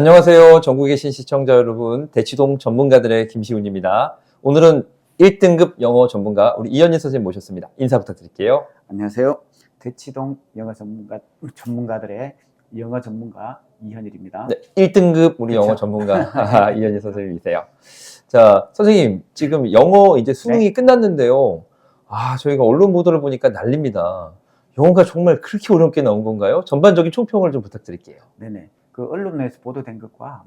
안녕하세요. 전국에 계신 시청자 여러분, 대치동 전문가들의 김시훈입니다. 오늘은 1등급 영어 전문가 우리 이현희 선생님 모셨습니다. 인사 부탁드릴게요. 안녕하세요. 대치동 전문가들의 영어 전문가 이현일입니다. 네, 1등급 우리 그쵸? 영어 전문가 이현희 선생님이세요. 자, 선생님, 지금 영어 이제 수능이 끝났는데요. 저희가 언론 보도를 보니까 난립니다. 영어가 정말 그렇게 어렵게 나온 건가요? 전반적인 총평을 좀 부탁드릴게요. 네네. 그 언론에서 보도된 것과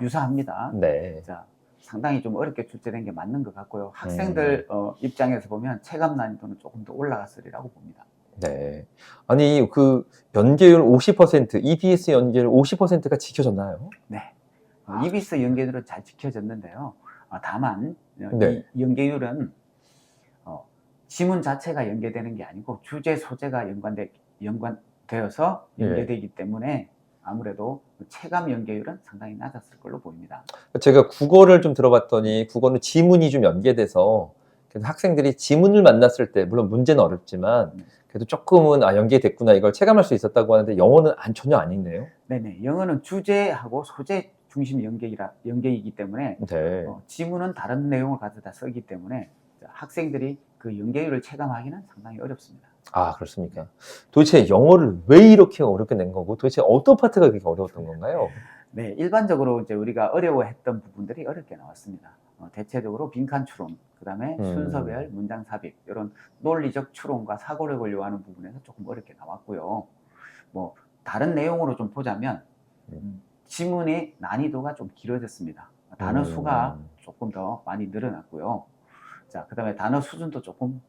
유사합니다. 네. 자, 상당히 좀 어렵게 출제된 게 맞는 것 같고요. 학생들 입장에서 보면 체감 난이도는 조금 더 올라갔으리라고 봅니다. 네. 아니, 그 연계율 50%, EBS 연계율 50%가 지켜졌나요? 네. EBS 연계율은 잘 지켜졌는데요. 다만 네. 이 연계율은 지문 자체가 연계되는 게 아니고 주제 소재가 연관되어서 연계되기 때문에 아무래도 체감 연계율은 상당히 낮았을 걸로 보입니다. 제가 국어를 좀 들어봤더니 국어는 지문이 좀 연계돼서 그래서 학생들이 지문을 만났을 때 물론 문제는 어렵지만 그래도 조금은 연계됐구나 이걸 체감할 수 있었다고 하는데 영어는 전혀 아니네요. 네네. 영어는 주제하고 소재 중심 연계이기 때문에 네. 지문은 다른 내용을 가져다 쓰기 때문에 학생들이 그 연계율을 체감하기는 상당히 어렵습니다. 그렇습니까? 도대체 영어를 왜 이렇게 어렵게 낸 거고 도대체 어떤 파트가 그렇게 어려웠던 건가요? 네, 일반적으로 이제 우리가 어려워했던 부분들이 어렵게 나왔습니다. 대체적으로 빈칸 추론, 그다음에 순서별, 문장 삽입 이런 논리적 추론과 사고력을 요하는 부분에서 조금 어렵게 나왔고요. 다른 내용으로 좀 보자면 지문의 난이도가 좀 길어졌습니다. 단어 수가 조금 더 많이 늘어났고요. 자, 그다음에 단어 수준도 조금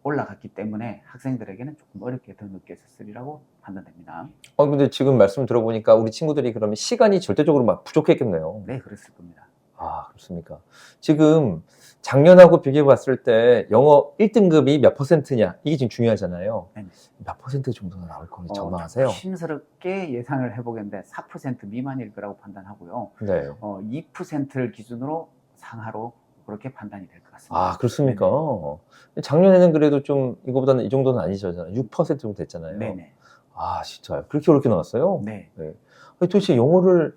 올라갔기 때문에 학생들에게는 조금 어렵게 더 느껴졌으리라고 판단됩니다. 근데 지금 말씀 들어보니까 우리 친구들이 그러면 시간이 절대적으로 막 부족했겠네요. 네, 그랬을 겁니다. 그렇습니까? 지금 작년하고 비교해 봤을 때 영어 1등급이 몇 %냐? 이게 지금 중요하잖아요. 네. 몇 % 정도가 나올 건지 전망하세요? 조심스럽게 예상을 해보겠는데 4% 미만일 거라고 판단하고요. 네. 2%를 기준으로 상하로 그렇게 판단이 될 것 같습니다. 그렇습니까? 네네. 작년에는 그래도 좀 이거보다는 이 정도는 아니죠. 6% 정도 됐잖아요. 네네. 진짜요? 그렇게 어렵게 나왔어요? 네. 네. 도대체 영어를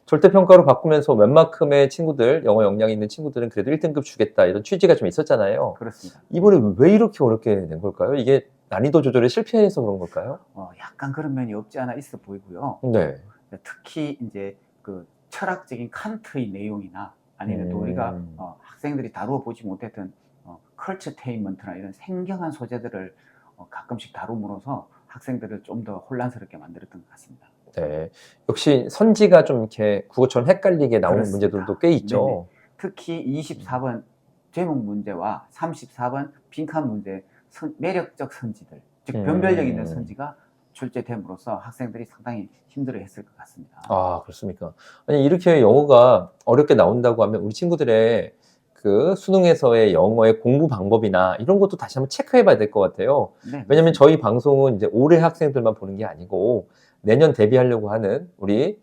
절대평가로 바꾸면서 웬만큼의 친구들, 영어 역량이 있는 친구들은 그래도 1등급 주겠다 이런 취지가 좀 있었잖아요. 그렇습니다. 이번에 왜 이렇게 어렵게 낸 걸까요? 이게 난이도 조절에 실패해서 그런 걸까요? 약간 그런 면이 없지 않아 있어 보이고요. 네. 특히 이제 그 철학적인 칸트의 내용이나 아니면 또 우리가 학생들이 다루어 보지 못했던 컬처테인먼트나 이런 생경한 소재들을 가끔씩 다룸으로써 학생들을 좀 더 혼란스럽게 만들었던 것 같습니다. 네. 역시 선지가 좀 이렇게 국어처럼 헷갈리게 나오는 그렇습니다. 문제들도 꽤 있죠. 네네. 특히 24번 제목 문제와 34번 빈칸 문제 매력적 선지들, 즉 변별력 있는 선지가 출제됨으로써 학생들이 상당히 힘들어했을 것 같습니다. 그렇습니까? 아니 이렇게 영어가 어렵게 나온다고 하면 우리 친구들의 그 수능에서의 영어의 공부 방법이나 이런 것도 다시 한번 체크해 봐야 될 것 같아요. 네, 왜냐면 저희 방송은 이제 올해 학생들만 보는 게 아니고 내년 대비하려고 하는 우리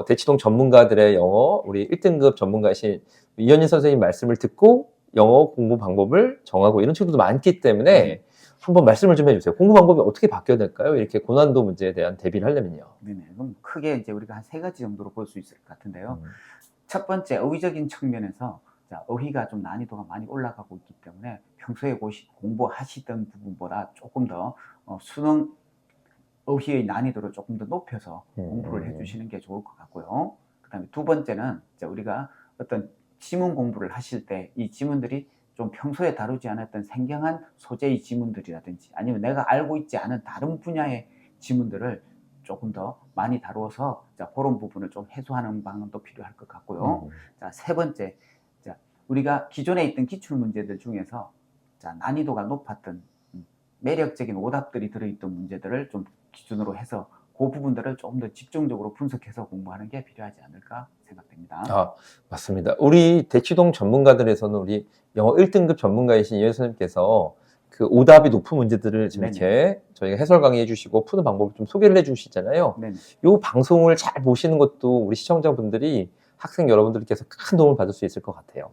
대치동 전문가들의 영어 우리 1등급 전문가이신 이현희 선생님 말씀을 듣고 영어 공부 방법을 정하고 이런 친구도 많기 때문에 한번 말씀을 좀 해주세요. 공부 방법이 어떻게 바뀌어야 될까요? 이렇게 고난도 문제에 대한 대비를 하려면요. 네네. 그럼 크게 이제 우리가 한 3가지 정도로 볼 수 있을 것 같은데요. 첫 번째, 어휘적인 측면에서 어휘가 좀 난이도가 많이 올라가고 있기 때문에 평소에 공부하시던 부분보다 조금 더 수능 어휘의 난이도를 조금 더 높여서 공부를 해주시는 게 좋을 것 같고요. 그 다음에 두 번째는 우리가 어떤 지문 공부를 하실 때 이 지문들이 좀 평소에 다루지 않았던 생경한 소재의 지문들이라든지 아니면 내가 알고 있지 않은 다른 분야의 지문들을 조금 더 많이 다루어서 그런 부분을 좀 해소하는 방안도 필요할 것 같고요. 세 번째, 우리가 기존에 있던 기출 문제들 중에서 난이도가 높았던 매력적인 오답들이 들어있던 문제들을 좀 기준으로 해서 그 부분들을 조금 더 집중적으로 분석해서 공부하는 게 필요하지 않을까 생각됩니다. 맞습니다. 우리 대치동 전문가들에서는 우리 영어 1등급 전문가이신 이현 선생님께서 그 오답이 높은 문제들을 지금 이렇게 저희가 해설 강의해 주시고 푸는 방법을 좀 소개를 해 주시잖아요. 이 방송을 잘 보시는 것도 우리 시청자분들이 학생 여러분들께서 큰 도움을 받을 수 있을 것 같아요.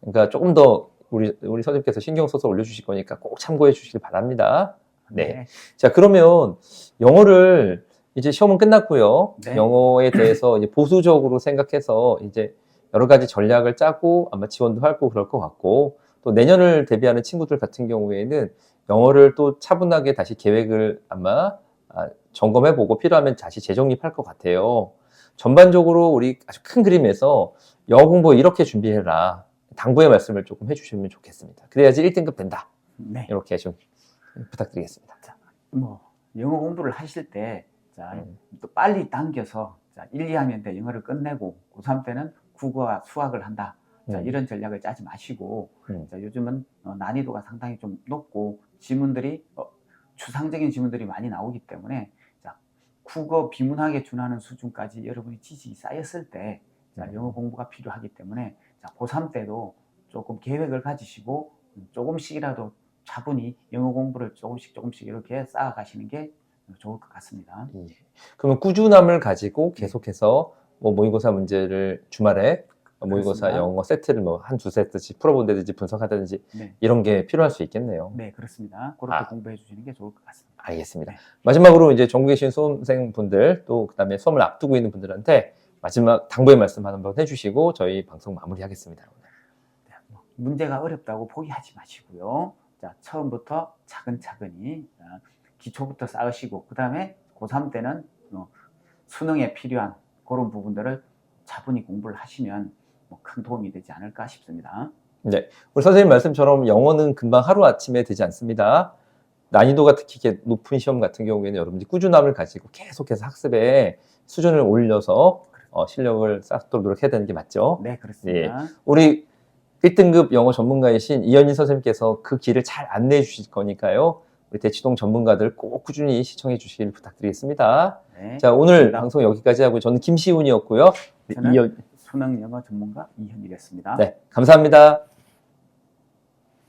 그러니까 조금 더 우리 선생님께서 신경 써서 올려주실 거니까 꼭 참고해 주시길 바랍니다. 네. 자, 그러면 영어를 이제 시험은 끝났고요. 네. 영어에 대해서 이제 보수적으로 생각해서 이제 여러 가지 전략을 짜고 아마 지원도 하고 그럴 것 같고, 또 내년을 대비하는 친구들 같은 경우에는 영어를 또 차분하게 다시 계획을 아마 점검해보고 필요하면 다시 재정립할 것 같아요. 전반적으로 우리 아주 큰 그림에서 영어 공부 이렇게 준비해라. 당부의 말씀을 조금 해주시면 좋겠습니다. 그래야지 1등급 된다. 네. 이렇게 좀 부탁드리겠습니다. 뭐 영어 공부를 하실 때 또 빨리 당겨서 1, 2학년 때 영어를 끝내고 고3 때는 국어와 수학을 한다. 이런 전략을 짜지 마시고 요즘은 난이도가 상당히 좀 높고 지문들이 추상적인 지문들이 많이 나오기 때문에 국어 비문학에 준하는 수준까지 여러분이 지식이 쌓였을 때 영어 공부가 필요하기 때문에 고3 때도 조금 계획을 가지시고 조금씩이라도 차분히 영어 공부를 조금씩 이렇게 쌓아가시는 게 좋을 것 같습니다. 예. 그러면 꾸준함을 가지고 계속해서 뭐 모의고사 문제를 주말에 모의고사 그렇습니다. 영어 세트를 뭐 한두 세트씩 풀어본다든지 분석하다든지 네. 이런 게 필요할 수 있겠네요. 네, 그렇습니다. 그렇게 공부해 주시는 게 좋을 것 같습니다. 알겠습니다. 네. 마지막으로 이제 전국에 계신 수험생분들 또 그다음에 수험을 앞두고 있는 분들한테 마지막 당부의 말씀 한번 해주시고 저희 방송 마무리하겠습니다. 네, 문제가 어렵다고 포기하지 마시고요. 처음부터 차근차근히 기초부터 쌓으시고 그 다음에 고3 때는 수능에 필요한 그런 부분들을 차분히 공부를 하시면 큰 도움이 되지 않을까 싶습니다. 네, 우리 선생님 말씀처럼 영어는 금방 하루아침에 되지 않습니다. 난이도가 특히 이렇게 높은 시험 같은 경우에는 여러분들이 꾸준함을 가지고 계속해서 학습에 수준을 올려서 실력을 쌓도록 노력해야 되는 게 맞죠? 네, 그렇습니다. 우리 1등급 영어 전문가이신 이현희 선생님께서 그 길을 잘 안내해 주실 거니까요. 우리 대치동 전문가들 꼭 꾸준히 시청해 주시길 부탁드리겠습니다. 네, 자, 오늘 고맙습니다. 방송 여기까지 하고 저는 김시훈이었고요. 저는 수능 영어 전문가 이현일이었습니다. 네, 감사합니다.